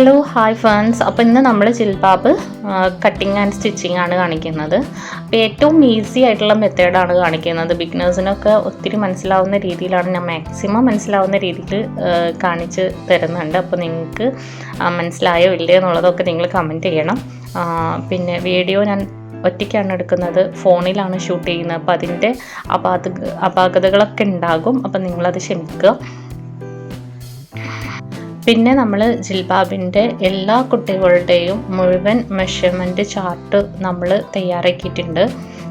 Hello hi friends. അപ്പോൾ ഇന്ന് നമ്മൾ ജിൽബാബ് കട്ടിങ് ആൻഡ് സ്റ്റിച്ചിങ് ആണ് കാണിക്കുന്നത്. അപ്പോൾ ഏറ്റവും ഈസി ആയിട്ടുള്ള മെത്തേഡാണ് കാണിക്കുന്നത്. ബിഗിനേഴ്സിനൊക്കെ ഒത്തിരി മനസ്സിലാവുന്ന രീതിയിലാണ് ഞാൻ മാക്സിമം മനസ്സിലാവുന്ന രീതിയിൽ കാണിച്ച് തരുന്നുണ്ട്. അപ്പോൾ നിങ്ങൾക്ക് മനസ്സിലായോ ഇല്ലേ എന്നുള്ളതൊക്കെ നിങ്ങൾ കമൻറ്റ് ചെയ്യണം. പിന്നെ വീഡിയോ ഞാൻ ഒറ്റയ്ക്കാണ് എടുക്കുന്നത്, ഫോണിലാണ് ഷൂട്ട് ചെയ്യുന്നത്. അപ്പോൾ അതിൻ്റെ അപാകതകളൊക്കെ ഉണ്ടാകും. അപ്പോൾ നിങ്ങളത് ക്ഷമിക്കുക. പിന്നെ നമ്മൾ ജിൽബാബിൻ്റെ എല്ലാ കുട്ടികളുടെയും മുഴുവൻ മെഷർമെൻറ്റ് ചാർട്ട് നമ്മൾ തയ്യാറാക്കിയിട്ടുണ്ട്.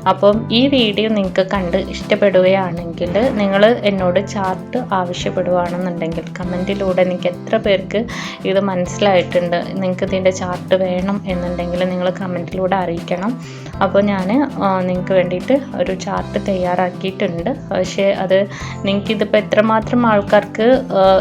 അപ്പം ഈ വീഡിയോ നിങ്ങൾക്ക് കണ്ട് ഇഷ്ടപ്പെടുകയാണെങ്കിൽ നിങ്ങൾ എന്നോട് ചാർട്ട് ആവശ്യപ്പെടുകയാണെന്നുണ്ടെങ്കിൽ കമൻറ്റിലൂടെ നിങ്ങൾക്ക് എത്ര പേർക്ക് ഇത് മനസ്സിലായിട്ടുണ്ട്, നിങ്ങൾക്ക് ഇതിൻ്റെ ചാർട്ട് വേണം എന്നുണ്ടെങ്കിൽ നിങ്ങൾ കമൻറ്റിലൂടെ അറിയിക്കണം. അപ്പോൾ ഞാൻ നിങ്ങൾക്ക് വേണ്ടിയിട്ട് ഒരു ചാർട്ട് തയ്യാറാക്കിയിട്ടുണ്ട്. പക്ഷേ അത് നിങ്ങൾക്കിതിപ്പോൾ എത്രമാത്രം ആൾക്കാർക്ക്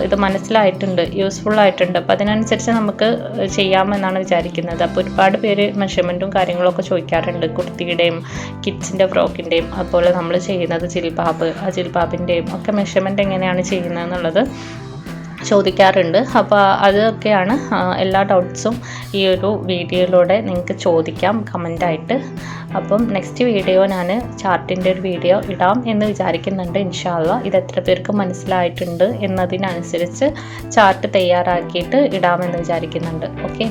ഇത് മനസ്സിലായിട്ടുണ്ട്, യൂസ്ഫുൾ ആയിട്ടുണ്ട്, അപ്പോൾ അതിനനുസരിച്ച് നമുക്ക് ചെയ്യാമെന്നാണ് വിചാരിക്കുന്നത്. അപ്പോൾ ഒരുപാട് പേര് മെഷർമെൻറ്റും കാര്യങ്ങളൊക്കെ ചോദിക്കാറുണ്ട്, കുർത്തിയുടെയും കിഡ്സിൻ്റെ ഫ്രോക്കിൻ്റെയും. അതുപോലെ നമ്മൾ ചെയ്യുന്നത് ജിൽബാബ്, ആ ജിൽബാബിൻ്റെയും ഒക്കെ മെഷർമെൻറ്റ് എങ്ങനെയാണ് ചെയ്യുന്നത് എന്നുള്ളത് ചോദിക്കാറുണ്ട്. അപ്പോൾ അതൊക്കെയാണ് എല്ലാ ഡൗട്ട്സും ഈ ഒരു വീഡിയോയിലൂടെ നിങ്ങൾക്ക് ചോദിക്കാം കമൻ്റായിട്ട്. അപ്പം നെക്സ്റ്റ് വീഡിയോ ഞാൻ ചാർട്ടിൻ്റെ ഒരു വീഡിയോ ഇടാം എന്ന് വിചാരിക്കുന്നുണ്ട്. ഇൻഷാ അല്ലാഹ് ഇത് എത്ര പേർക്ക് മനസ്സിലായിട്ടുണ്ട് എന്നതിനനുസരിച്ച് ചാർട്ട് തയ്യാറാക്കിയിട്ട് ഇടാമെന്ന് വിചാരിക്കുന്നുണ്ട്. ഓക്കെ,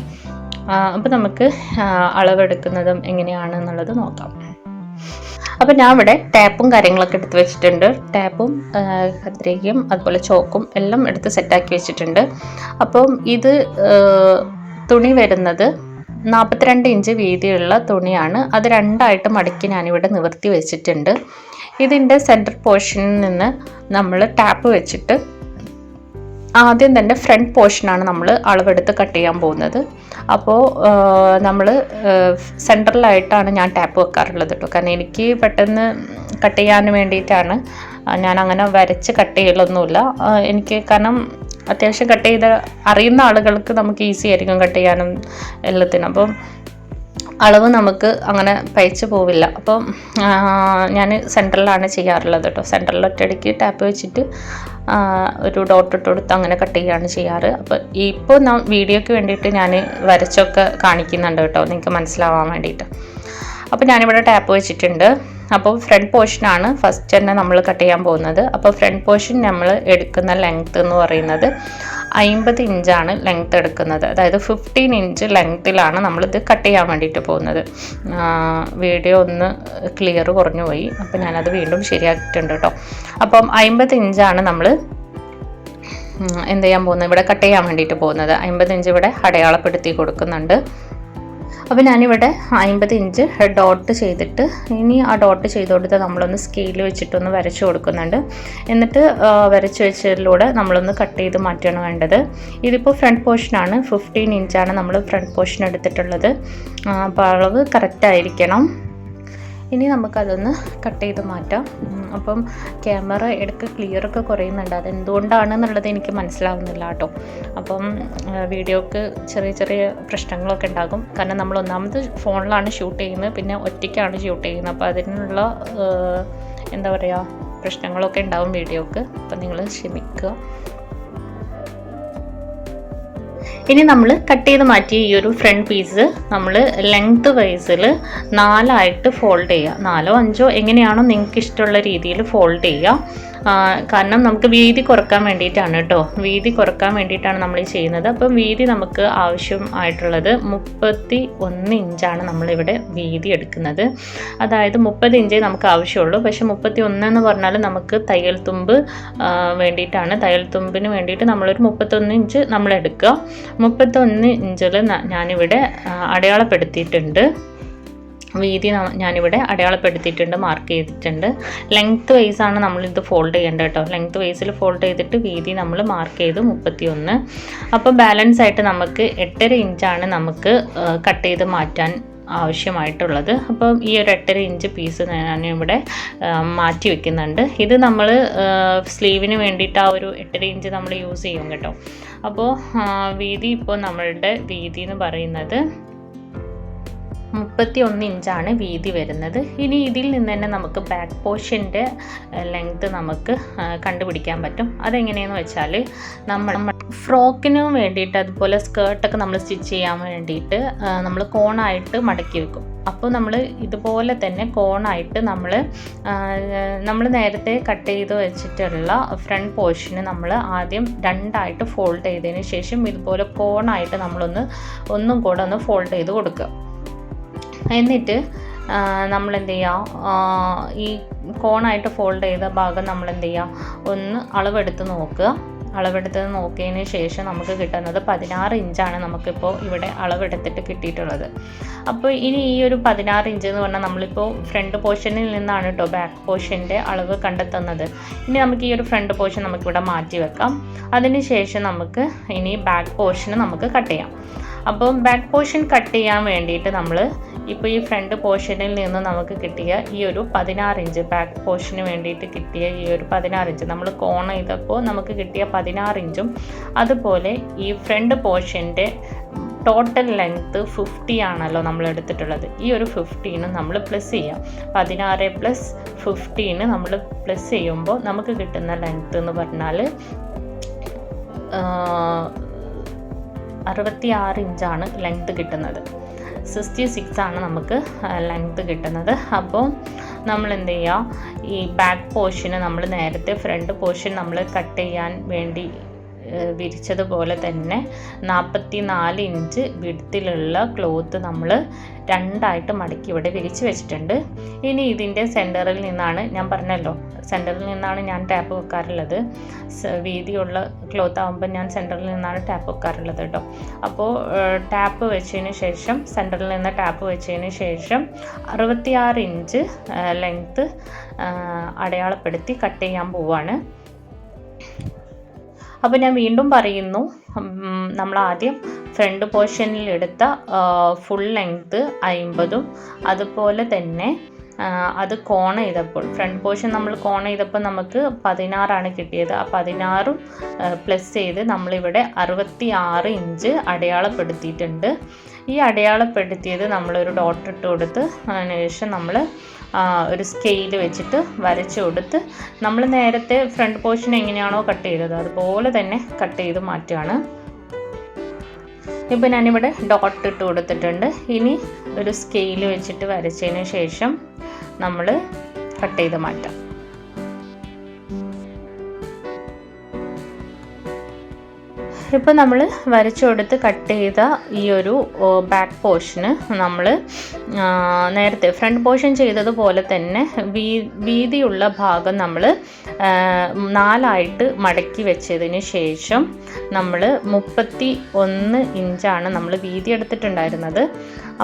അപ്പോൾ നമുക്ക് അളവെടുക്കുന്നതും എങ്ങനെയാണെന്നുള്ളത് നോക്കാം. അപ്പോൾ ഞാൻ ഇവിടെ ടാപ്പും കാര്യങ്ങളൊക്കെ എടുത്ത് വെച്ചിട്ടുണ്ട്. ടാപ്പും കത്രികയും അതുപോലെ ചോക്കും എല്ലാം എടുത്ത് സെറ്റാക്കി വെച്ചിട്ടുണ്ട്. അപ്പം ഇത് തുണി വരുന്നത് 42 ഇഞ്ച് വീതിയുള്ള തുണിയാണ്. അത് രണ്ടായിട്ട് മടക്കി ഞാനിവിടെ നിവർത്തി വെച്ചിട്ടുണ്ട്. ഇതിൻ്റെ സെൻറ്റർ പോർഷനിൽ നിന്ന് നമ്മൾ ടാപ്പ് വെച്ചിട്ട് ആദ്യം തന്നെ ഫ്രണ്ട് പോർഷനാണ് നമ്മൾ അളവെടുത്ത് കട്ട് ചെയ്യാൻ പോകുന്നത്. അപ്പോൾ നമ്മൾ സെൻറ്ററിലായിട്ടാണ് ഞാൻ ടാപ്പ് വെക്കാറുള്ളത് കേട്ടോ. കാരണം എനിക്ക് പെട്ടെന്ന് കട്ട് ചെയ്യാൻ വേണ്ടിയിട്ടാണ്. ഞാൻ അങ്ങനെ വരച്ച് കട്ട് ചെയ്യലൊന്നുമില്ല എനിക്ക്. കാരണം അത്യാവശ്യം കട്ട് ചെയ്ത് അറിയുന്ന ആളുകൾക്ക് നമുക്ക് ഈസി ആയിരിക്കും കട്ട് ചെയ്യാനും എല്ലാത്തിനും. അപ്പം അളവ് നമുക്ക് അങ്ങനെ പയച്ച് പോവില്ല. അപ്പം ഞാൻ സെൻറ്ററിലാണ് ചെയ്യാറുള്ളത് കേട്ടോ. സെൻറ്ററിൽ ഒറ്റയടിക്ക് ടാപ്പ് വെച്ചിട്ട് ഒരു ഡോട്ട് ഇട്ട് കൊടുത്ത് അങ്ങനെ കട്ട് ചെയ്യുകയാണ് ചെയ്യാറ്. അപ്പോൾ ഇപ്പോൾ വീഡിയോയ്ക്ക് വേണ്ടിയിട്ട് ഞാൻ വരച്ചൊക്കെ കാണിക്കുന്നുണ്ട് കേട്ടോ, നിങ്ങൾക്ക് മനസ്സിലാവാൻ വേണ്ടിയിട്ട്. അപ്പോൾ ഞാനിവിടെ ടാപ്പ് വെച്ചിട്ടുണ്ട്. അപ്പോൾ ഫ്രണ്ട് പോർഷനാണ് ഫസ്റ്റ് തന്നെ നമ്മൾ കട്ട് ചെയ്യാൻ പോകുന്നത്. അപ്പോൾ ഫ്രണ്ട് പോർഷൻ നമ്മൾ എടുക്കുന്ന ലെങ്ത്ത് എന്ന് പറയുന്നത് 50 ഇഞ്ചാണ് ലെങ്ത്ത് എടുക്കുന്നത്. അതായത് 15 ഇഞ്ച് ലെങ്ത്തിലാണ് നമ്മളിത് കട്ട് ചെയ്യാൻ വേണ്ടിയിട്ട് പോകുന്നത്. വീഡിയോ ഒന്ന് ക്ലിയർ കുറഞ്ഞു പോയി, അപ്പോൾ ഞാനത് വീണ്ടും ശരിയാക്കിയിട്ടുണ്ട് കേട്ടോ. അപ്പം 50 ഇഞ്ചാണ് നമ്മൾ എന്ത് ചെയ്യാൻ പോകുന്നത്, ഇവിടെ കട്ട് ചെയ്യാൻ വേണ്ടിയിട്ട് പോകുന്നത്. 50 ഇഞ്ച് ഇവിടെ അടയാളപ്പെടുത്തി കൊടുക്കുന്നുണ്ട്. അപ്പോൾ ഞാനിവിടെ 50 ഇഞ്ച് ഡോട്ട് ചെയ്തിട്ട് ഇനി ആ ഡോട്ട് ചെയ്ത് കൊടുത്ത് നമ്മളൊന്ന് സ്കെയിൽ വെച്ചിട്ടൊന്ന് വരച്ച് കൊടുക്കുന്നുണ്ട്. എന്നിട്ട് വരച്ച് വെച്ചതിലൂടെ നമ്മളൊന്ന് കട്ട് ചെയ്ത് മാറ്റുകയാണ് വേണ്ടത്. ഇതിപ്പോൾ ഫ്രണ്ട് പോർഷനാണ്, 15 ഇഞ്ചാണ് നമ്മൾ ഫ്രണ്ട് പോർഷൻ എടുത്തിട്ടുള്ളത്. അപ്പോൾ അളവ് കറക്റ്റായിരിക്കണം. ഇനി നമുക്കതൊന്ന് കട്ട് ചെയ്ത് മാറ്റാം. അപ്പം ക്യാമറ ഇടയ്ക്ക് ക്ലിയറൊക്കെ കുറയുന്നുണ്ട്, അതെന്തുകൊണ്ടാണെന്നുള്ളത് എനിക്ക് മനസ്സിലാവുന്നില്ല കേട്ടോ. അപ്പം വീഡിയോക്ക് ചെറിയ ചെറിയ പ്രശ്നങ്ങളൊക്കെ ഉണ്ടാകും. കാരണം നമ്മൾ ഒന്നാമത് ഫോണിലാണ് ഷൂട്ട് ചെയ്യുന്നത്, പിന്നെ ഒറ്റയ്ക്കാണ് ഷൂട്ട് ചെയ്യുന്നത്. അപ്പോൾ അതിനുള്ള എന്താ പറയുക പ്രശ്നങ്ങളൊക്കെ ഉണ്ടാവും വീഡിയോക്ക്. അപ്പം നിങ്ങൾ ക്ഷമിക്കുക. ഇനി നമ്മൾ കട്ട് ചെയ്ത് മാറ്റിയ ഈ ഒരു ഫ്രണ്ട് പീസ് നമ്മൾ ലെങ്ത് വൈസിൽ 4ആയിട്ട് ഫോൾഡ് ചെയ്യുക. 4ഓ 5ഓ എങ്ങനെയാണോ നിങ്ങൾക്ക് ഇഷ്ടമുള്ള രീതിയിൽ ഫോൾഡ് ചെയ്യുക. കാരണം നമുക്ക് വീതി കുറക്കാൻ വേണ്ടിയിട്ടാണ് കേട്ടോ, വീതി കുറക്കാൻ വേണ്ടിയിട്ടാണ് നമ്മൾ ഈ ചെയ്യുന്നത്. അപ്പം വീതി നമുക്ക് ആവശ്യമായിട്ടുള്ളത് 31 ഇഞ്ചാണ് നമ്മളിവിടെ വീതി എടുക്കുന്നത്. അതായത് 30 ഇഞ്ചേ നമുക്ക് ആവശ്യമുള്ളൂ. പക്ഷെ 31 എന്ന് പറഞ്ഞാൽ നമുക്ക് തയ്യൽ തുമ്പ് വേണ്ടിയിട്ടാണ്. തയ്യൽ തുമ്പിന് വേണ്ടിയിട്ട് നമ്മളൊരു 31 ഇഞ്ച് നമ്മൾ എടുക്കുക. 31 ഇഞ്ചിൽ ഞാനിവിടെ അടയാളപ്പെടുത്തിയിട്ടുണ്ട്. വീതി ഞാനിവിടെ അടയാളപ്പെടുത്തിയിട്ടുണ്ട്, മാർക്ക് ചെയ്തിട്ടുണ്ട്. ലെങ്ത്ത് വൈസാണ് നമ്മളിത് ഫോൾഡ് ചെയ്യേണ്ടത് കേട്ടോ. ലെങ്ത്ത് വൈസിൽ ഫോൾഡ് ചെയ്തിട്ട് വീതി നമ്മൾ മാർക്ക് ചെയ്തു 31. അപ്പോൾ ബാലൻസ് ആയിട്ട് നമുക്ക് 8.5 ഇഞ്ചാണ് നമുക്ക് കട്ട് ചെയ്ത് മാറ്റാൻ ആവശ്യമായിട്ടുള്ളത്. അപ്പം ഈ ഒരു 8.5 ഇഞ്ച് പീസ് ഞാനിവിടെ മാറ്റി വെക്കുന്നുണ്ട്. ഇത് നമ്മൾ സ്ലീവിന് വേണ്ടിയിട്ട് ആ ഒരു 8.5 ഇഞ്ച് നമ്മൾ യൂസ് ചെയ്യും കേട്ടോ. അപ്പോൾ വീതി ഇപ്പോൾ നമ്മളുടെ വീതി എന്ന് പറയുന്നത് 31 ഇഞ്ചാണ് വീതി വരുന്നത്. ഇനി ഇതിൽ നിന്ന് തന്നെ നമുക്ക് ബാക്ക് പോർഷൻ്റെ ലെങ്ത് നമുക്ക് കണ്ടുപിടിക്കാൻ പറ്റും. അതെങ്ങനെയെന്ന് വെച്ചാൽ നമ്മൾ ഫ്രോക്കിനും വേണ്ടിയിട്ട് അതുപോലെ സ്കേർട്ടൊക്കെ നമ്മൾ സ്റ്റിച്ച് ചെയ്യാൻ വേണ്ടിയിട്ട് നമ്മൾ കോണായിട്ട് മടക്കി വെക്കും. അപ്പോൾ നമ്മൾ ഇതുപോലെ തന്നെ കോണായിട്ട് നമ്മൾ നേരത്തെ കട്ട് ചെയ്ത് വെച്ചിട്ടുള്ള ഫ്രണ്ട് പോർഷന് നമ്മൾ ആദ്യം രണ്ടായിട്ട് ഫോൾഡ് ചെയ്തതിന് ശേഷം ഇതുപോലെ കോണായിട്ട് ഒന്നും കൂടെ ഒന്ന് ഫോൾഡ് ചെയ്ത് കൊടുക്കുക. എന്നിട്ട് നമ്മൾ എന്ത് ചെയ്യുക, ഈ കോണായിട്ട് ഫോൾഡ് ചെയ്ത ഭാഗം നമ്മൾ എന്ത് ചെയ്യുക, ഒന്ന് അളവെടുത്ത് നോക്കുക. അളവെടുത്ത് നോക്കിയതിന് ശേഷം നമുക്ക് കിട്ടുന്നത് 16 ഇഞ്ചാണ് നമുക്കിപ്പോൾ ഇവിടെ അളവെടുത്തിട്ട് കിട്ടിയിട്ടുള്ളത്. അപ്പോൾ ഇനി ഈ ഒരു 16 ഇഞ്ച് എന്ന് പറഞ്ഞാൽ നമ്മളിപ്പോൾ ഫ്രണ്ട് പോർഷനിൽ നിന്നാണ് കേട്ടോ ബാക്ക് പോർഷൻ്റെ അളവ് കണ്ടെത്തുന്നത്. ഇനി നമുക്ക് ഈ ഒരു ഫ്രണ്ട് പോർഷൻ നമുക്കിവിടെ മാറ്റി വെക്കാം. അതിന് ശേഷം നമുക്ക് ഇനി ബാക്ക് പോർഷന് നമുക്ക് കട്ട് ചെയ്യാം. അപ്പം ബാക്ക് പോർഷൻ കട്ട് ചെയ്യാൻ വേണ്ടിയിട്ട് നമ്മൾ ഇപ്പോൾ ഈ ഫ്രണ്ട് പോർഷനിൽ നിന്ന് നമുക്ക് കിട്ടിയ ഈ ഒരു 16 ഇഞ്ച് ബാക്ക് പോർഷന് വേണ്ടിയിട്ട് കിട്ടിയ ഈ ഒരു 16 ഇഞ്ച് നമ്മൾ കോൺ ചെയ്തപ്പോൾ നമുക്ക് കിട്ടിയ 16 ഇഞ്ചും അതുപോലെ ഈ ഫ്രണ്ട് പോർഷൻ്റെ ടോട്ടൽ ലെങ്ത്ത് 50 ആണല്ലോ നമ്മൾ എടുത്തിട്ടുള്ളത്. ഈ ഒരു 15 നമ്മൾ പ്ലസ് ചെയ്യാം. 16 + 15 നമ്മൾ പ്ലസ് ചെയ്യുമ്പോൾ നമുക്ക് കിട്ടുന്ന ലെങ്ത്ത് എന്ന് പറഞ്ഞാൽ 66 ഇഞ്ചാണ് ലെങ്ത്ത് കിട്ടുന്നത്. 66 ആണ് നമുക്ക് ലെങ്ത്ത് കിട്ടുന്നത്. അപ്പോൾ നമ്മൾ എന്ത് ചെയ്യുക, ഈ ബാക്ക് പോർഷന് നമ്മൾ നേരത്തെ ഫ്രണ്ട് പോർഷൻ നമ്മൾ കട്ട് ചെയ്യാൻ വേണ്ടി വിരിച്ചതുപോലെ തന്നെ 44 ഇഞ്ച് വിഡ്ത്തിലുള്ള ക്ലോത്ത് നമ്മൾ രണ്ടായിട്ട് മടക്കി ഇവിടെ വിരിച്ച് വെച്ചിട്ടുണ്ട്. ഇനി ഇതിൻ്റെ സെൻറ്ററിൽ നിന്നാണ്, ഞാൻ പറഞ്ഞല്ലോ സെൻറ്ററിൽ നിന്നാണ് ഞാൻ ടാപ്പ് വെക്കാറുള്ളത്. വീതിയുള്ള ക്ലോത്ത് ആകുമ്പോൾ ഞാൻ സെൻറ്ററിൽ നിന്നാണ് ടാപ്പ് വെക്കാറുള്ളത് കേട്ടോ. അപ്പോൾ ടാപ്പ് വെച്ചതിന് ശേഷം സെൻറ്ററിൽ നിന്ന് ടാപ്പ് വെച്ചതിന് ശേഷം 66 ഇഞ്ച് ലെങ്ത്ത് അടയാളപ്പെടുത്തി കട്ട് ചെയ്യാൻ പോവാണ്. അപ്പോൾ ഞാൻ വീണ്ടും പറയുന്നു, നമ്മൾ ആദ്യം ഫ്രണ്ട് പോർഷനിൽ എടുത്ത ഫുൾ ലെങ്ത്ത് 50ഉം അതുപോലെ തന്നെ അത് കോൺ ചെയ്തപ്പോൾ ഫ്രണ്ട് പോർഷൻ നമ്മൾ കോൺ ചെയ്തപ്പോൾ നമുക്ക് 16 കിട്ടിയത്. ആ 16 പ്ലസ് ചെയ്ത് നമ്മളിവിടെ 66 ഇഞ്ച് അടയാളപ്പെടുത്തിയിട്ടുണ്ട്. ഈ അടയാളപ്പെടുത്തിയത് നമ്മളൊരു ഡോട്ട് ഇട്ട് കൊടുത്ത് അതിന് ശേഷം നമ്മൾ ഒരു സ്കെയിൽ വെച്ചിട്ട് വരച്ച് കൊടുത്ത് നമ്മൾ നേരത്തെ ഫ്രണ്ട് പോർഷൻ എങ്ങനെയാണോ കട്ട് ചെയ്തത് അതുപോലെ തന്നെ കട്ട് ചെയ്ത് മാറ്റുകയാണ്. ഇപ്പോൾ ഞാനിവിടെ ഡോട്ട് ഇട്ട് കൊടുത്തിട്ടുണ്ട്. ഇനി ഒരു സ്കെയിൽ വെച്ചിട്ട് വരച്ചതിന് ശേഷം നമ്മൾ കട്ട് ചെയ്ത് മാറ്റാം. ഇപ്പോൾ നമ്മൾ വരച്ചു കൊടുത്ത് കട്ട് ചെയ്ത ഈ ഒരു ബാക്ക് പോർഷന് നമ്മൾ നേരത്തെ ഫ്രണ്ട് പോർഷൻ ചെയ്തതുപോലെ തന്നെ വീതിയുള്ള ഭാഗം നമ്മൾ 4 മടക്കി വെച്ചതിന് ശേഷം നമ്മൾ 31 ഇഞ്ചാണ് നമ്മൾ വീതി എടുത്തിട്ടുണ്ടായിരുന്നത്.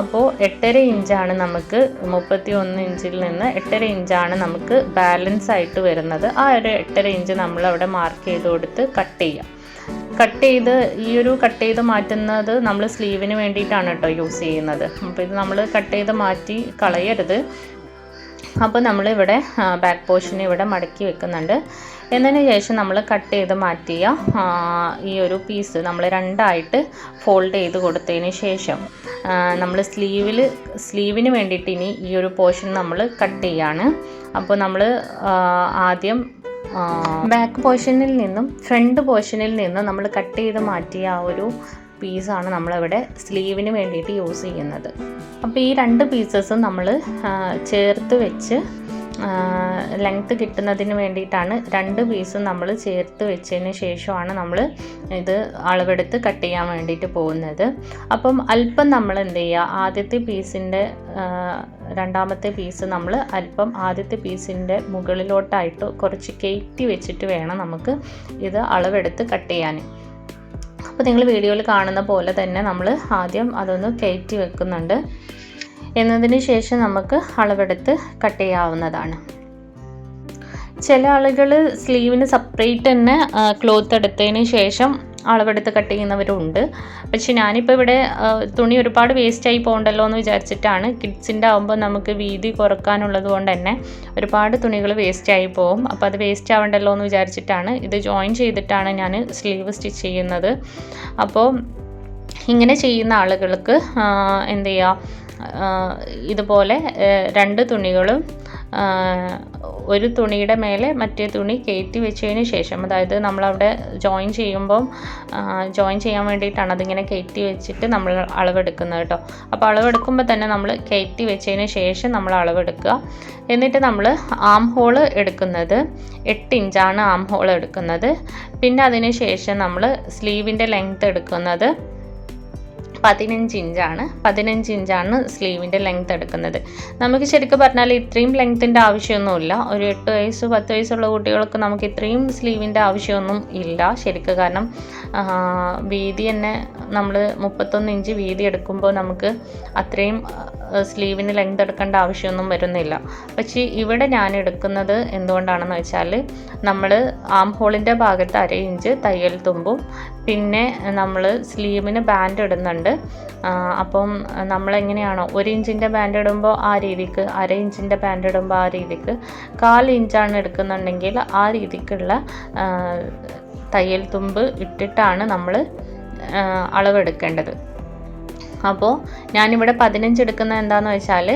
അപ്പോൾ 8.5 ഇഞ്ചാണ് നമുക്ക് 31 ഇഞ്ചിൽ നിന്ന് 8.5 ഇഞ്ചാണ് നമുക്ക് ബാലൻസ് ആയിട്ട് വരുന്നത്. ആ ഒരു 8.5 ഇഞ്ച് നമ്മൾ അവിടെ മാർക്ക് ചെയ്ത് കൊടുത്ത് കട്ട് ചെയ്യാം. ഈ ഒരു കട്ട് ചെയ്ത് മാറ്റുന്നത് നമ്മൾ സ്ലീവിന് വേണ്ടിയിട്ടാണ് കേട്ടോ യൂസ് ചെയ്യുന്നത്. അപ്പോൾ ഇത് നമ്മൾ കട്ട് ചെയ്ത് മാറ്റി കളയരുത്. അപ്പോൾ നമ്മളിവിടെ ബാക്ക് പോർഷൻ ഇവിടെ മടക്കി വെക്കുന്നുണ്ട്. എന്നതിന് ശേഷം നമ്മൾ കട്ട് ചെയ്ത് മാറ്റിയ ഈ ഒരു പീസ് നമ്മൾ രണ്ടായിട്ട് ഫോൾഡ് ചെയ്ത് കൊടുത്തതിന് ശേഷം നമ്മൾ സ്ലീവിന് വേണ്ടിയിട്ട് ഇനി ഈ ഒരു പോർഷൻ നമ്മൾ കട്ട് ചെയ്യാണ്. അപ്പോൾ നമ്മൾ ആദ്യം ബാക്ക് പോർഷനിൽ നിന്നും ഫ്രണ്ട് പോർഷനിൽ നിന്നും നമ്മൾ കട്ട് ചെയ്ത് മാറ്റിയ ആ ഒരു പീസാണ് നമ്മളിവിടെ സ്ലീവിന് വേണ്ടിയിട്ട് യൂസ് ചെയ്യുന്നത്. അപ്പോൾ ഈ 2 പീസസും നമ്മൾ ചേർത്ത് വെച്ച് ലെങ്ത്ത് കിട്ടുന്നതിന് വേണ്ടിയിട്ടാണ് 2 പീസും നമ്മൾ ചേർത്ത് വെച്ചതിന് ശേഷമാണ് നമ്മൾ ഇത് അളവെടുത്ത് കട്ട് ചെയ്യാൻ വേണ്ടിയിട്ട് പോകുന്നത്. അപ്പം അല്പം നമ്മൾ എന്ത് ചെയ്യുക, ആദ്യത്തെ പീസിൻ്റെ രണ്ടാമത്തെ പീസ് നമ്മൾ അല്പം ആദ്യത്തെ പീസിൻ്റെ മുകളിലോട്ടായിട്ട് കുറച്ച് കയറ്റി വെച്ചിട്ട് വേണം നമുക്ക് ഇത് അളവെടുത്ത് കട്ട് ചെയ്യാൻ. അപ്പോൾ നിങ്ങൾ വീഡിയോയിൽ കാണുന്ന പോലെ തന്നെ നമ്മൾ ആദ്യം അതൊന്ന് കയറ്റി വെക്കുന്നുണ്ട്. എന്നതിന് ശേഷം നമുക്ക് അളവെടുത്ത് കട്ട് ചെയ്യാവുന്നതാണ്. ചില ആളുകൾ സ്ലീവിന് സെപ്പറേറ്റ് തന്നെ ക്ലോത്ത് എടുത്തതിന് ശേഷം അളവെടുത്ത് കട്ട് ചെയ്യുന്നവരുണ്ട്. പക്ഷെ ഞാനിപ്പോൾ ഇവിടെ തുണി ഒരുപാട് വേസ്റ്റായി പോകണ്ടല്ലോ എന്ന് വിചാരിച്ചിട്ടാണ്. കിഡ്സിൻ്റെ ആകുമ്പോൾ നമുക്ക് വീതി കുറക്കാനുള്ളത് കൊണ്ട് തന്നെ ഒരുപാട് തുണികൾ വേസ്റ്റായി പോകും. അപ്പോൾ അത് വേസ്റ്റ് ആവണ്ടല്ലോ എന്ന് വിചാരിച്ചിട്ടാണ് ഇത് ജോയിൻ ചെയ്തിട്ടാണ് ഞാൻ സ്ലീവ് സ്റ്റിച്ച് ചെയ്യുന്നത്. അപ്പോൾ ഇങ്ങനെ ചെയ്യുന്ന ആളുകൾക്ക് എന്ത് ചെയ്യുക, ഇതുപോലെ രണ്ട് തുണികളും ഒരു തുണിയുടെ മേലെ മറ്റേ തുണി കയറ്റി വെച്ചതിന് ശേഷം, അതായത് നമ്മളവിടെ ജോയിൻ ചെയ്യാൻ വേണ്ടിയിട്ടാണ് അതിങ്ങനെ കയറ്റി വെച്ചിട്ട് നമ്മൾ അളവെടുക്കുന്നത് കേട്ടോ. അപ്പോൾ അളവെടുക്കുമ്പോൾ തന്നെ നമ്മൾ കയറ്റി വെച്ചതിന് ശേഷം നമ്മൾ അളവെടുക്കുക. എന്നിട്ട് നമ്മൾ ആം ഹോൾ എടുക്കുന്നത് 8 ഇഞ്ചാണ് ആം ഹോൾ എടുക്കുന്നത്. പിന്നെ അതിന് ശേഷം നമ്മൾ സ്ലീവിൻ്റെ ലെങ്ത്ത് എടുക്കുന്നത് 15 ഇഞ്ചാണ്. 15 ഇഞ്ചാണ് സ്ലീവിൻ്റെ ലെങ്ത്ത് എടുക്കുന്നത്. നമുക്ക് ശരിക്കും പറഞ്ഞാൽ ഇത്രയും ലെങ്ത്തിൻ്റെ ആവശ്യമൊന്നുമില്ല. ഒരു 8 വയസ്സ് 10 വയസ്സുള്ള കുട്ടികൾക്ക് നമുക്ക് ഇത്രയും സ്ലീവിൻ്റെ ആവശ്യമൊന്നും ഇല്ല ശരിക്കും. കാരണം വീതി തന്നെ നമ്മൾ 31 ഇഞ്ച് വീതി എടുക്കുമ്പോൾ നമുക്ക് അത്രയും സ്ലീവിന് ലെങ്ത് എടുക്കേണ്ട ആവശ്യമൊന്നും വരുന്നില്ല. പക്ഷേ ഇവിടെ ഞാൻ എടുക്കുന്നത് എന്തുകൊണ്ടാണെന്ന് വെച്ചാൽ, നമ്മൾ ആം ഹോളിൻ്റെ ഭാഗത്ത് 1/2 ഇഞ്ച് തയ്യൽ തുമ്പും പിന്നെ നമ്മൾ സ്ലീവിന് ബാൻഡ് ഇടുന്നുണ്ട്. അപ്പം നമ്മളെങ്ങനെയാണോ 1 ഇഞ്ചിൻ്റെ ബാൻഡ് ഇടുമ്പോൾ ആ രീതിക്ക്, 1/2 ഇഞ്ചിൻ്റെ ബാൻഡ് ഇടുമ്പോൾ ആ രീതിക്ക്, 1/4 ഇഞ്ചാണ് എടുക്കുന്നുണ്ടെങ്കിൽ ആ രീതിക്കുള്ള തയ്യൽ തുമ്പ് ഇട്ടിട്ടാണ് നമ്മൾ അളവെടുക്കേണ്ടത്. അപ്പോൾ ഞാനിവിടെ 15 എടുക്കുന്നത് എന്താണെന്ന് വെച്ചാൽ,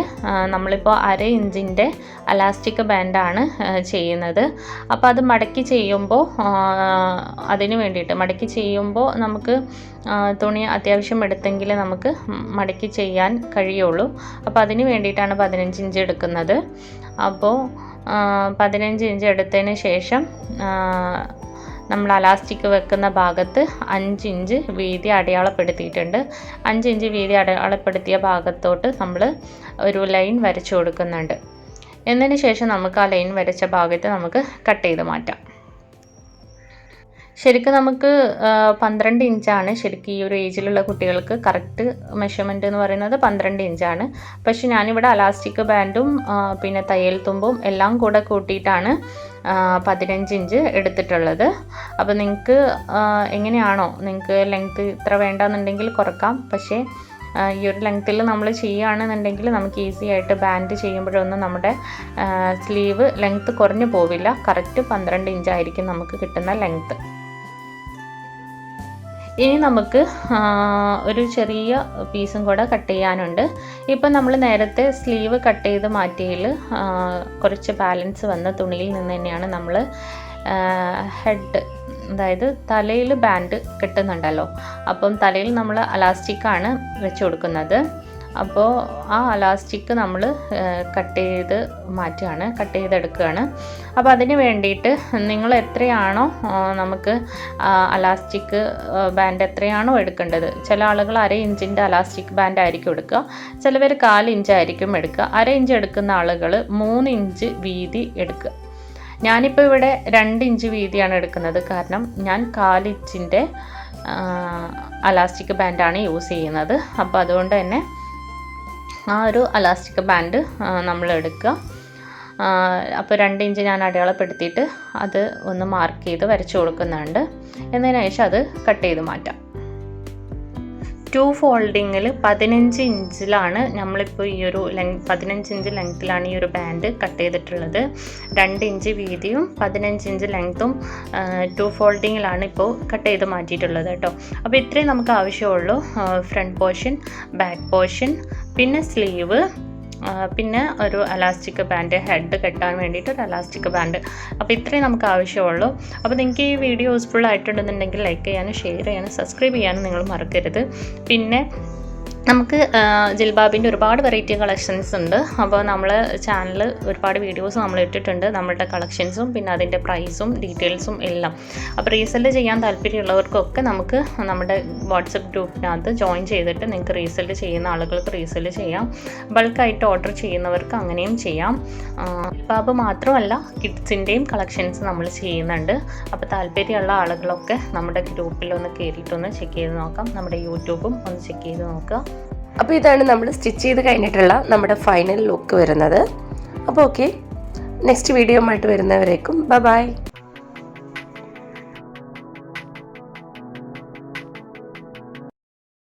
നമ്മളിപ്പോൾ 1/2 ഇഞ്ചിൻ്റെ അലാസ്റ്റിക് ബാൻഡാണ് ചെയ്യുന്നത്. അപ്പോൾ അത് മടക്കി ചെയ്യുമ്പോൾ അതിന് വേണ്ടിയിട്ട് മടക്കി ചെയ്യുമ്പോൾ നമുക്ക് തുണി അത്യാവശ്യം എടുത്തെങ്കിൽ നമുക്ക് മടക്കി ചെയ്യാൻ കഴിയുള്ളൂ. അപ്പോൾ അതിന് വേണ്ടിയിട്ടാണ് 15 ഇഞ്ച് എടുക്കുന്നത്. അപ്പോൾ 15 ഇഞ്ച് എടുത്തതിന് ശേഷം നമ്മൾ അലാസ്റ്റിക് വെക്കുന്ന ഭാഗത്ത് 5 ഇഞ്ച് വീതി അടയാളപ്പെടുത്തിയിട്ടുണ്ട്. 5 ഇഞ്ച് വീതി അടയാളപ്പെടുത്തിയ ഭാഗത്തോട്ട് നമ്മൾ ഒരു ലൈൻ വരച്ചു കൊടുക്കുന്നുണ്ട്. എന്നതിന് ശേഷം നമുക്ക് ആ ലൈൻ വരച്ച ഭാഗത്ത് നമുക്ക് കട്ട് ചെയ്ത് മാറ്റാം. ശരിക്കും നമുക്ക് 12 ഇഞ്ചാണ് ശരിക്കും ഈ ഒരു ഏജിലുള്ള കുട്ടികൾക്ക് കറക്റ്റ് മെഷർമെൻറ്റ് എന്ന് പറയുന്നത് 12 ഇഞ്ചാണ്. പക്ഷെ ഞാനിവിടെ അലാസ്റ്റിക് ബാൻഡും പിന്നെ തയ്യൽ തുമ്പും എല്ലാം കൂടെ കൂട്ടിയിട്ടാണ് 15 ഇഞ്ച് എടുത്തിട്ടുള്ളത്. അപ്പോൾ നിങ്ങൾക്ക് എങ്ങനെയാണോ നിങ്ങൾക്ക് ലെങ്ത്ത് ഇത്ര വേണ്ടെന്നുണ്ടെങ്കിൽ കുറക്കാം. പക്ഷേ ഈ ഒരു ലെങ്ത്തിൽ നമ്മൾ ചെയ്യുകയാണെന്നുണ്ടെങ്കിൽ നമുക്ക് ഈസി ആയിട്ട് ബാൻഡ് ചെയ്യുമ്പോഴൊന്നും നമ്മുടെ സ്ലീവ് ലെങ്ത്ത് കുറഞ്ഞു പോവില്ല. കറക്റ്റ് 12 ഇഞ്ചായിരിക്കും നമുക്ക് കിട്ടുന്ന ലെങ്ത്ത്. ഇനി നമുക്ക് ഒരു ചെറിയ പീസും കൂടെ കട്ട് ചെയ്യാനുണ്ട്. ഇപ്പം നമ്മൾ നേരത്തെ സ്ലീവ് കട്ട് ചെയ്ത് മാറ്റിയതിൽ കുറച്ച് ബാലൻസ് വന്ന തുണിയിൽ നിന്ന് തന്നെയാണ് നമ്മൾ ഹെഡ്, അതായത് തലയിൽ ബാൻഡ് കെട്ടുന്നുണ്ടല്ലോ. അപ്പം തലയിൽ നമ്മൾ അലാസ്റ്റിക്കാണ് വെച്ച് കൊടുക്കുന്നത്. അപ്പോൾ ആ അലാസ്റ്റിക് നമ്മൾ കട്ട് ചെയ്തെടുക്കുകയാണ്. അപ്പോൾ അതിന് വേണ്ടിയിട്ട് നിങ്ങൾ എത്രയാണോ നമുക്ക് അലാസ്റ്റിക് ബാൻഡ് എത്രയാണോ എടുക്കേണ്ടത്, ചില ആളുകൾ 1/2 ഇഞ്ചിൻ്റെ അലാസ്റ്റിക് ബാൻഡ് ആയിരിക്കും എടുക്കുക, ചിലവർ 1/4 ഇഞ്ചായിരിക്കും എടുക്കുക. 1/2 ഇഞ്ച് എടുക്കുന്ന ആളുകൾ 3 ഇഞ്ച് വീതി എടുക്കുക. ഞാനിപ്പോൾ ഇവിടെ 2 ഇഞ്ച് വീതിയാണ് എടുക്കുന്നത്. കാരണം ഞാൻ 1/4 ഇഞ്ചിൻ്റെ അലാസ്റ്റിക് ബാൻഡാണ് യൂസ് ചെയ്യുന്നത്. അപ്പോൾ അതുകൊണ്ട് തന്നെ ആ ഒരു അലാസ്റ്റിക് ബാൻഡ് നമ്മൾ എടുക്കുക. അപ്പോൾ 2 ഇഞ്ച് ഞാൻ അടയാളപ്പെടുത്തിയിട്ട് അത് ഒന്ന് മാർക്ക് ചെയ്ത് വരച്ചു കൊടുക്കുന്നുണ്ട്. എന്നതിന് ശേഷം അത് കട്ട് ചെയ്ത് മാറ്റാം. 2 ഫോൾഡിങ്ങിൽ 15 ഇഞ്ചിലാണ് നമ്മളിപ്പോൾ ഈ ഒരു 15 ഇഞ്ച് ലെങ്ത്തിലാണ് ഈ ഒരു ബാൻഡ് കട്ട് ചെയ്തിട്ടുള്ളത്. 2 ഇഞ്ച് വീതിയും 15 ഇഞ്ച് ലെങ്ത്തും 2 ഫോൾഡിങ്ങിലാണ് ഇപ്പോൾ കട്ട് ചെയ്ത് മാറ്റിയിട്ടുള്ളത് കേട്ടോ. അപ്പോൾ ഇത്രയും നമുക്ക് ആവശ്യമുള്ളൂ. ഫ്രണ്ട് പോർഷൻ, ബാക്ക് പോർഷൻ, പിന്നെ സ്ലീവ്, പിന്നെ ഒരു അലാസ്റ്റിക് ബാൻഡ്, ഹെഡ് കെട്ടാൻ വേണ്ടിയിട്ട് ഒരു അലാസ്റ്റിക് ബാൻഡ്. അപ്പോൾ ഇത്രയും നമുക്ക് ആവശ്യമുള്ളൂ. അപ്പോൾ നിങ്ങൾക്ക് ഈ വീഡിയോ യൂസ്ഫുൾ ആയിട്ടുണ്ടെന്നുണ്ടെങ്കിൽ ലൈക്ക് ചെയ്യാനും ഷെയർ ചെയ്യാനും സബ്സ്ക്രൈബ് ചെയ്യാനും നിങ്ങൾ മറക്കരുത്. പിന്നെ നമുക്ക് ജിൽബാബിൻ്റെ ഒരുപാട് വെറൈറ്റി കളക്ഷൻസ് ഉണ്ട്. അപ്പോൾ നമ്മൾ ചാനൽ ഒരുപാട് വീഡിയോസ് നമ്മൾ ഇട്ടിട്ടുണ്ട്, നമ്മളുടെ കളക്ഷൻസും പിന്നെ അതിൻ്റെ പ്രൈസും ഡീറ്റെയിൽസും എല്ലാം. അപ്പോൾ റീസെല് ചെയ്യാൻ താല്പര്യമുള്ളവർക്കൊക്കെ നമുക്ക് നമ്മുടെ വാട്സപ്പ് ഗ്രൂപ്പിനകത്ത് ജോയിൻ ചെയ്തിട്ട് നിങ്ങൾക്ക് റീസെല് ചെയ്യുന്ന ആളുകൾക്ക് റീസെല് ചെയ്യാം. ബൾക്കായിട്ട് ഓർഡർ ചെയ്യുന്നവർക്ക് അങ്ങനെയും ചെയ്യാം. ജിൽബാബ് മാത്രമല്ല കിഡ്സിൻ്റെയും കളക്ഷൻസ് നമ്മൾ ചെയ്യുന്നുണ്ട്. അപ്പോൾ താല്പര്യമുള്ള ആളുകളൊക്കെ നമ്മുടെ ഗ്രൂപ്പിലൊന്ന് കയറിയിട്ടൊന്ന് ചെക്ക് ചെയ്ത് നോക്കാം. നമ്മുടെ യൂട്യൂബും ഒന്ന് ചെക്ക് ചെയ്ത് നോക്കുക. അപ്പോൾ ഇതാണ് നമ്മൾ സ്റ്റിച്ച് ചെയ്ത് കഴിഞ്ഞിട്ടുള്ള നമ്മുടെ ഫൈനൽ ലുക്ക് വരുന്നത്. അപ്പോൾ ഓക്കെ, നെക്സ്റ്റ് വീഡിയോ ആയിട്ട് വരുന്നവരേക്കും ബൈ.